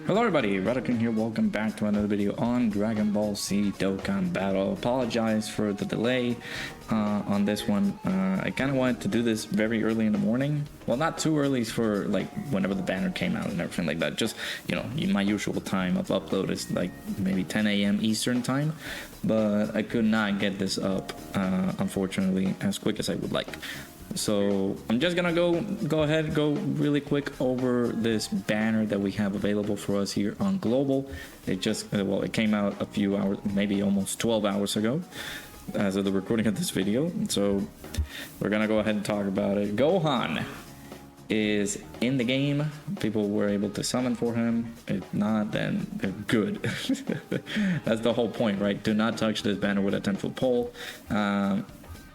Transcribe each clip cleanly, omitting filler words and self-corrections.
Hello everybody, Dokkan here, welcome back to another video on Dragon Ball Z Dokkan Battle. Apologize for the delay on this one. I kind of wanted to do this very early in the morning. Well, not too early for like whenever the banner came out and everything like that. Just, you know, my usual time of upload is like maybe 10 a.m. Eastern time. But I could not get this up, unfortunately, as quick as I would like. So I'm just gonna go ahead, go really quick over this banner that we have available for us here on Global. It just, well, it came out a few hours, maybe almost 12 hours ago as of the recording of this video. So we're gonna go ahead and talk about it. Gohan is in the game. People were able to summon for him. If not, then good. That's the whole point, right? Do not touch this banner with a 10-foot pole.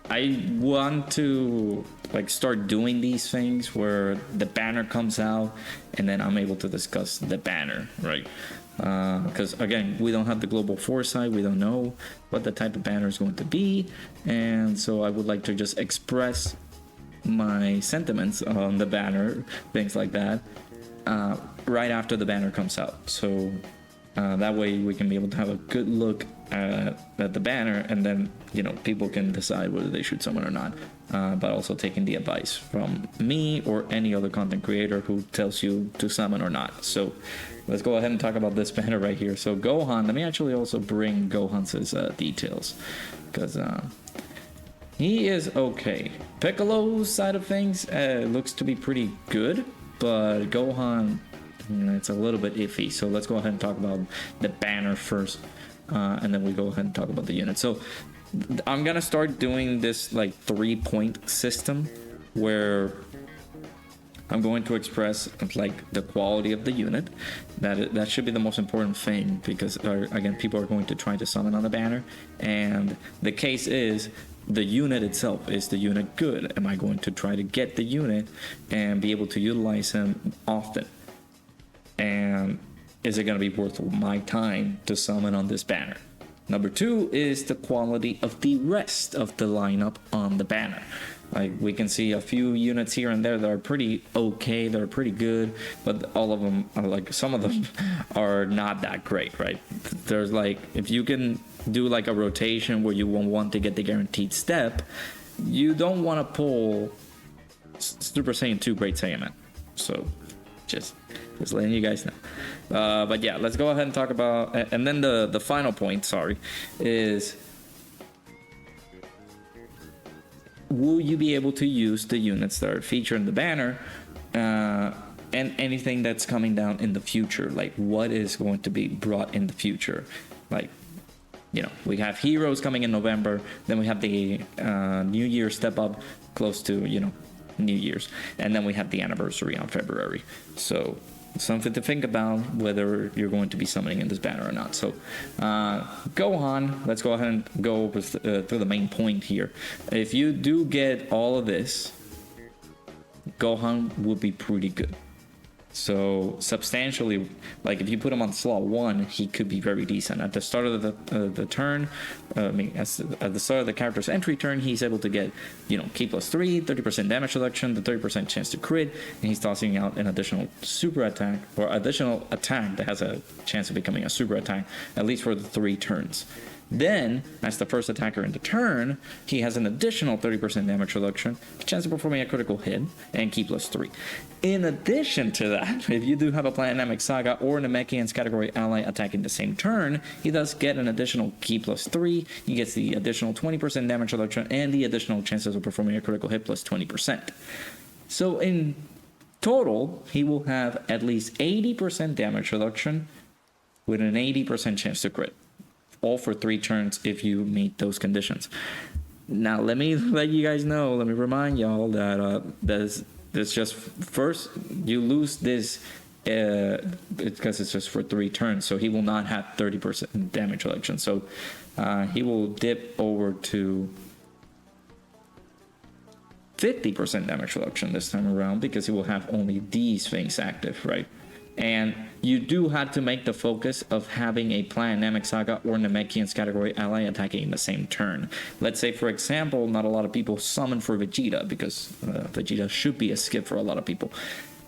I want to like start doing these things where the banner comes out and then I'm able to discuss the banner, right? Because again, we don't have the global foresight, we don't know what the type of banner is going to be, and so I would like to just express my sentiments on the banner, things like that, right after the banner comes out. So that way we can be able to have a good look at the banner, and then, you know, people can decide whether they should summon or not, but also taking the advice from me or any other content creator who tells you to summon or not. So let's go ahead and talk about this banner right here. So Gohan, let me actually also bring Gohan's details, because he is okay. Piccolo's side of things looks to be pretty good, but Gohan, it's a little bit iffy. So let's go ahead and talk about the banner first, and then we go ahead and talk about the unit. So I'm gonna start doing this like 3-point system where I'm going to express like the quality of the unit. That should be the most important thing, because again, people are going to try to summon on the banner, and the case is the unit itself. Is the unit good? Am I going to try to get the unit and be able to utilize him often? And is it going to be worth my time to summon on this banner? Number 2 is the quality of the rest of the lineup on the banner. Like, we can see a few units here and there that are pretty okay, that are pretty good, but all of them are like, some of them are not that great, right? There's like, if you can do like a rotation where you won't want to get the guaranteed step, you don't want to pull Super Saiyan 2 Great Saiyaman. So just letting you guys know. But yeah, let's go ahead and talk about, and then the final point, sorry, is will you be able to use the units that are featured in the banner, and anything that's coming down in the future? Like, what is going to be brought in the future? Like, you know, we have heroes coming in November, then we have the New Year step up close to, you know, New Year's, and then we have the anniversary on February. So something to think about whether you're going to be summoning in this banner or not. So Gohan, let's go ahead and go over through the main point here. If you do get all of this, Gohan would be pretty good. So substantially, like if you put him on slot 1, he could be very decent. At the start of the turn, at the start of the character's entry turn, he's able to get, you know, K plus 3, 30% damage reduction, the 30% chance to crit, and he's tossing out an additional super attack, or additional attack that has a chance of becoming a super attack, at least for the 3 turns. Then, as the first attacker in the turn, he has an additional 30% damage reduction, chance of performing a critical hit, and Ki plus 3. In addition to that, if you do have a Dynamic Saga or Namekian's category ally attacking the same turn, he does get an additional Ki plus 3, he gets the additional 20% damage reduction, and the additional chances of performing a critical hit plus 20%. So in total, he will have at least 80% damage reduction with an 80% chance to crit. All for 3 turns if you meet those conditions. Now let me let you guys know, let me remind y'all that this just, first you lose this because it's just for 3 turns, so he will not have 30% damage reduction. So he will dip over to 50% damage reduction this time around, because he will have only these things active, right? And you do have to make the focus of having a Dynamic Saga or Namekian's category ally attacking in the same turn. Let's say, for example, not a lot of people summon for Vegeta, because Vegeta should be a skip for a lot of people.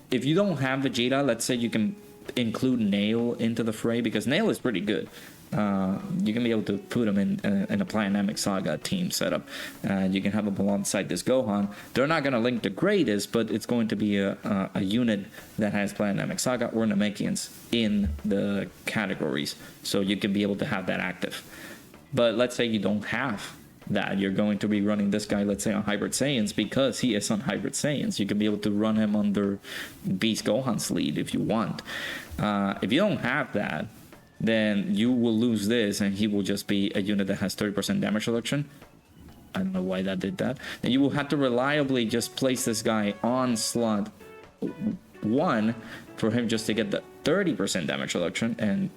If you don't have Vegeta, let's say you can include Nail into the fray, because Nail is pretty good. You can be able to put him in a Dynamic Saga team setup. You can have him alongside this Gohan. They're not going to link the greatest, but it's going to be a unit that has Dynamic Saga or Namekians in the categories, so you can be able to have that active. But let's say you don't have that, you're going to be running this guy, let's say, on Hybrid Saiyans, because he is on Hybrid Saiyans. You can be able to run him under Beast Gohan's lead if you want. If you don't have that, then you will lose this, and he will just be a unit that has 30% damage reduction. I don't know why that did that. And you will have to reliably just place this guy on slot 1 for him just to get the 30% damage reduction, and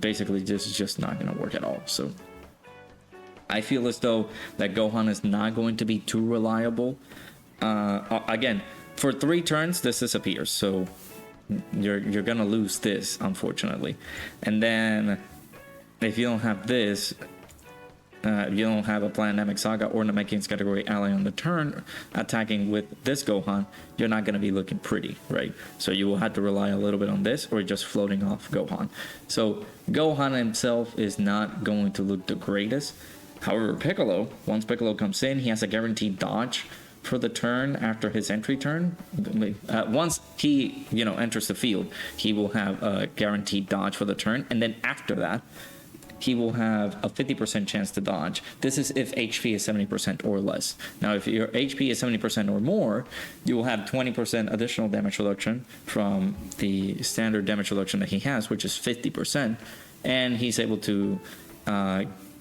basically this is just not going to work at all. So I feel as though that Gohan is not going to be too reliable. Again, for 3 turns, this disappears, so you're gonna lose this, unfortunately. And then if you don't have this, you don't have a Dynamic Saga or Namekian's category ally on the turn attacking with this Gohan, you're not gonna be looking pretty, right? So you will have to rely a little bit on this, or just floating off Gohan. So Gohan himself is not going to look the greatest. However, Piccolo, once Piccolo comes in, he has a guaranteed dodge for the turn after his entry turn. Once he, enters the field, he will have a guaranteed dodge for the turn, and then after that, he will have a 50% chance to dodge. This is if HP is 70% or less. Now, if your HP is 70% or more, you will have 20% additional damage reduction from the standard damage reduction that he has, which is 50%, and he's able to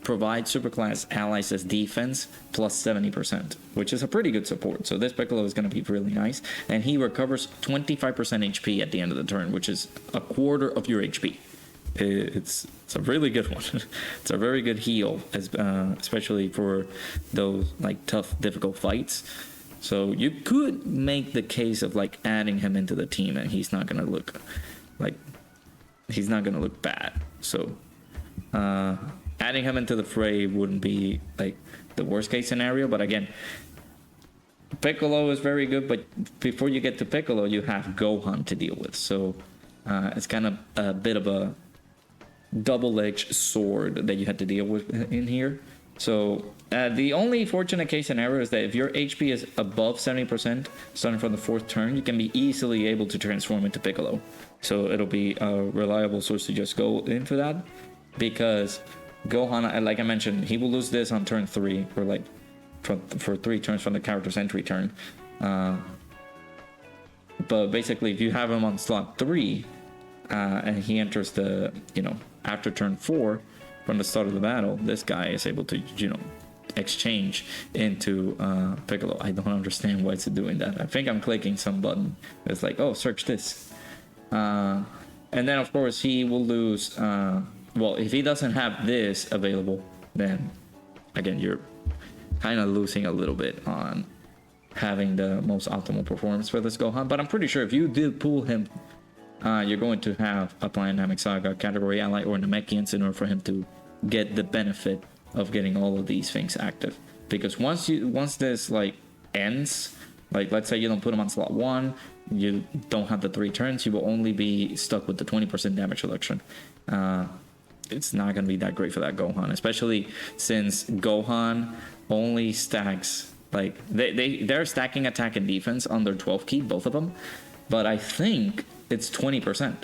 provide superclass allies as defense plus 70%, which is a pretty good support. So this Piccolo is going to be really nice, and he recovers 25% HP at the end of the turn, which is a quarter of your HP. It's a really good one. It's a very good heal, especially for those like tough, difficult fights. So you could make the case of like adding him into the team, and he's not going to look bad. So adding him into the fray wouldn't be like the worst case scenario, but again, Piccolo is very good, but before you get to Piccolo, you have Gohan to deal with. So it's kind of a bit of a double-edged sword that you had to deal with in here. So the only fortunate case scenario is that if your HP is above 70% starting from the 4th turn, you can be easily able to transform into Piccolo. So it'll be a reliable source to just go in for that, because Gohan, like I mentioned, he will lose this on turn 3, or like for 3 turns from the character's entry turn. But basically, if you have him on slot 3, and he enters the, after turn 4 from the start of the battle, this guy is able to, exchange into Piccolo. I don't understand why it's doing that. I think I'm clicking some button. It's like, oh, search this. And then, of course, he will lose. Well, if he doesn't have this available, then again, you're kind of losing a little bit on having the most optimal performance for this Gohan. But I'm pretty sure if you did pull him, you're going to have a Dynamic Saga category ally or Namekians in order for him to get the benefit of getting all of these things active. Because once this like ends, like let's say you don't put him on slot 1, you don't have the 3 turns, you will only be stuck with the 20% damage reduction. It's not going to be that great for that Gohan, especially since Gohan only stacks, like they're stacking attack and defense on their 12 key, both of them, but I think it's 20%.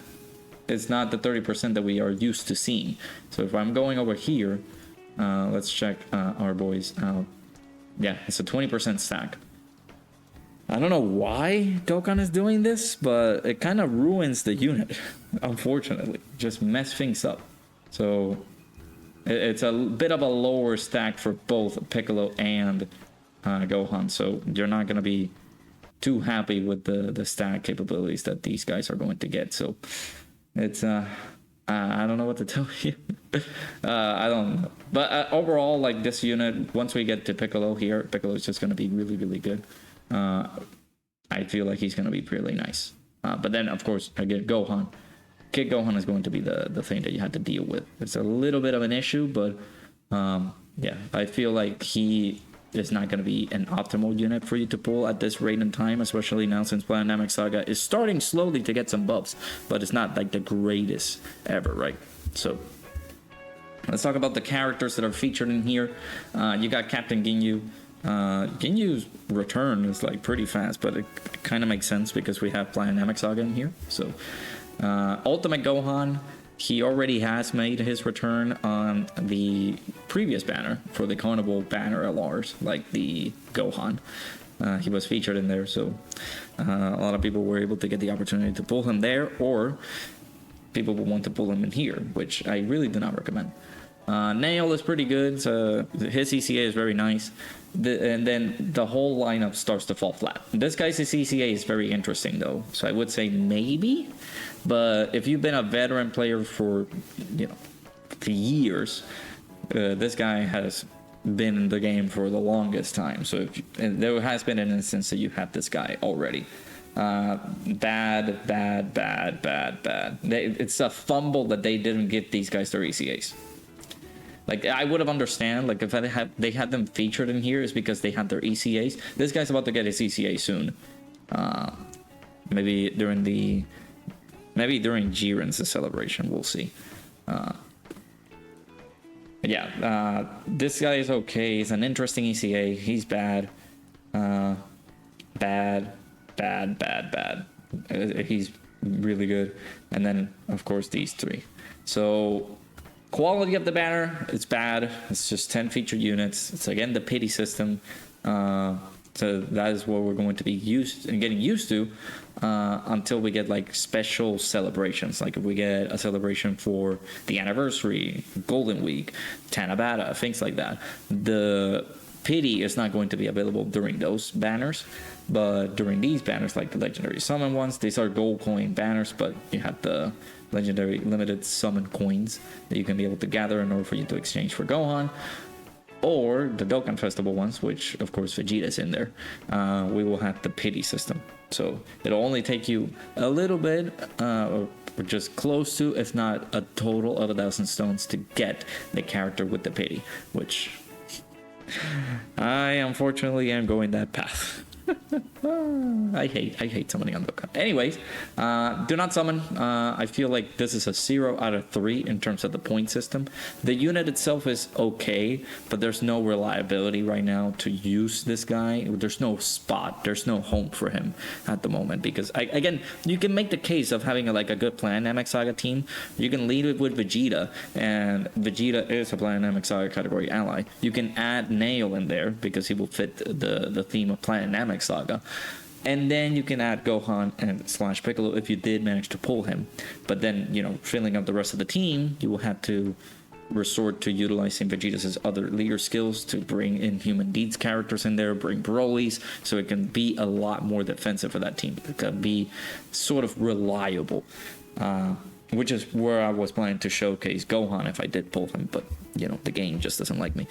It's not the 30% that we are used to seeing. So if I'm going over here, let's check our boys out. Yeah, it's a 20% stack. I don't know why Dokkan is doing this, but it kind of ruins the unit, unfortunately. Just mess things up. So it's a bit of a lower stack for both Piccolo and Gohan. So you're not going to be too happy with the stack capabilities that these guys are going to get. So it's I don't know what to tell you. I don't know. But overall, like this unit, once we get to Piccolo here, Piccolo is just going to be really, really good. I feel like he's going to be really nice. But then, of course, again, Gohan. Kid Gohan is going to be the thing that you have to deal with. It's a little bit of an issue, but yeah, I feel like he is not going to be an optimal unit for you to pull at this rate and time, especially now since Dynamic Saga is starting slowly to get some buffs, but it's not like the greatest ever, right? So let's talk about the characters that are featured in here. You got Captain Ginyu. Ginyu's return is like pretty fast, but it kind of makes sense because we have Dynamic Saga in here. So Ultimate Gohan, he already has made his return on the previous banner for the Carnival banner LRs, like the Gohan. He was featured in there, so a lot of people were able to get the opportunity to pull him there, or people will want to pull him in here, which I really do not recommend. Nail is pretty good, so his ECA is very nice. And then the whole lineup starts to fall flat. This guy's ECA is very interesting though, so I would say maybe, but if you've been a veteran player for, you know, for years, this guy has been in the game for the longest time, so and there has been an instance that you have this guy already. Bad. It's a fumble that they didn't give these guys their ECAs. Like, I would have understand, like, if they had them featured in here, is because they had their ECAs. This guy's about to get his ECA soon. Maybe during Jiren's celebration, we'll see. Yeah, this guy is okay. He's an interesting ECA. He's bad. Bad. He's really good. And then, of course, these three. So quality of the banner, it's bad. It's just 10 featured units. It's again the pity system. So that is what we're going to be getting used to until we get like special celebrations. Like if we get a celebration for the anniversary, Golden Week, Tanabata, things like that. The pity is not going to be available during those banners, but during these banners, like the legendary summon ones, these are gold coin banners, but you have the legendary limited summon coins that you can be able to gather in order for you to exchange for Gohan, or the Dokkan Festival ones, which of course Vegeta's in there. We will have the pity system, so it'll only take you a little bit, or just close to, if not a total of 1,000 stones to get the character with the pity, which I unfortunately am going that path. I hate summoning on Dokkan. Anyways, do not summon. I feel like this is a 0 out of 3 in terms of the point system. The unit itself is okay, but there's no reliability right now to use this guy. There's no spot. There's no home for him at the moment, because again, you can make the case of having a good Dynamic Saga team. You can lead it with Vegeta, and Vegeta is a Dynamic Saga category ally. You can add Nail in there because he will fit the theme of Dynamic Saga, and then you can add Gohan and / Piccolo if you did manage to pull him. But then, you know, filling up the rest of the team, you will have to resort to utilizing Vegeta's other leader skills to bring in Human Deeds characters in there, bring Broly's, so it can be a lot more defensive for that team. It can be sort of reliable, which is where I was planning to showcase Gohan if I did pull him, but you know, the game just doesn't like me.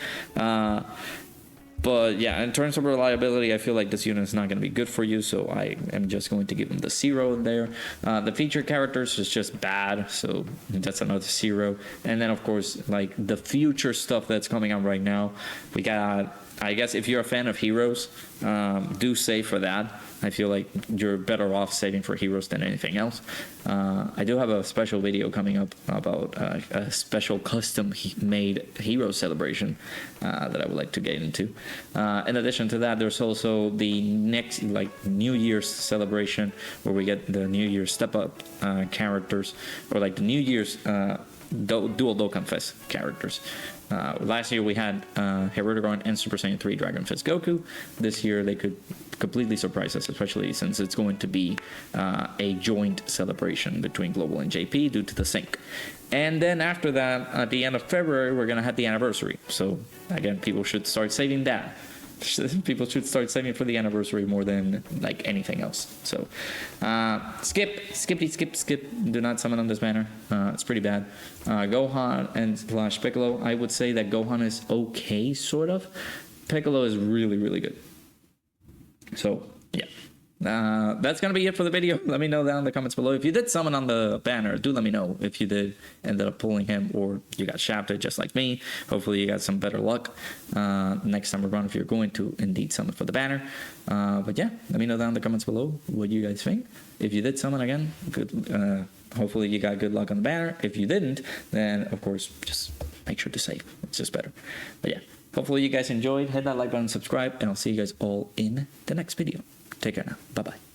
But yeah, in terms of reliability, I feel like this unit is not going to be good for you, so I am just going to give him the 0 in there. The featured characters is just bad, so that's another 0. And then, of course, like the future stuff that's coming out right now, we got, I guess if you're a fan of Heroes, do save for that. I feel like you're better off saving for Heroes than anything else. I do have a special video coming up about a special custom-made Hero celebration that I would like to get into. In addition to that, there's also the next New Year's celebration where we get the New Year's step-up characters, or like the New Year's Dual Dokkan Fest characters. Last year we had Herodicon and Super Saiyan 3 Dragon Fist Goku. This year they could completely surprise us, especially since it's going to be a joint celebration between Global and JP due to the sync. And then after that, at the end of February, we're going to have the anniversary. So again, people should start saving that. People should start saving for the anniversary more than like anything else. So skip. Do not summon on this banner. It's pretty bad. Gohan and / Piccolo, I would say that Gohan is okay, sort of. Piccolo is really, really good. So yeah, That's gonna be it for the video. Let me know down in the comments below if you did summon on the banner. Do let me know if you did ended up pulling him or you got shafted just like me. Hopefully you got some better luck next time around if you're going to indeed summon for the banner. But yeah, let me know down in the comments below what you guys think. If you did summon again, good. Hopefully you got good luck on the banner. If you didn't, then of course just make sure to save. It's just better. But yeah, hopefully you guys enjoyed. Hit that like button, subscribe, and I'll see you guys all in the next video. Take care now. Bye-bye.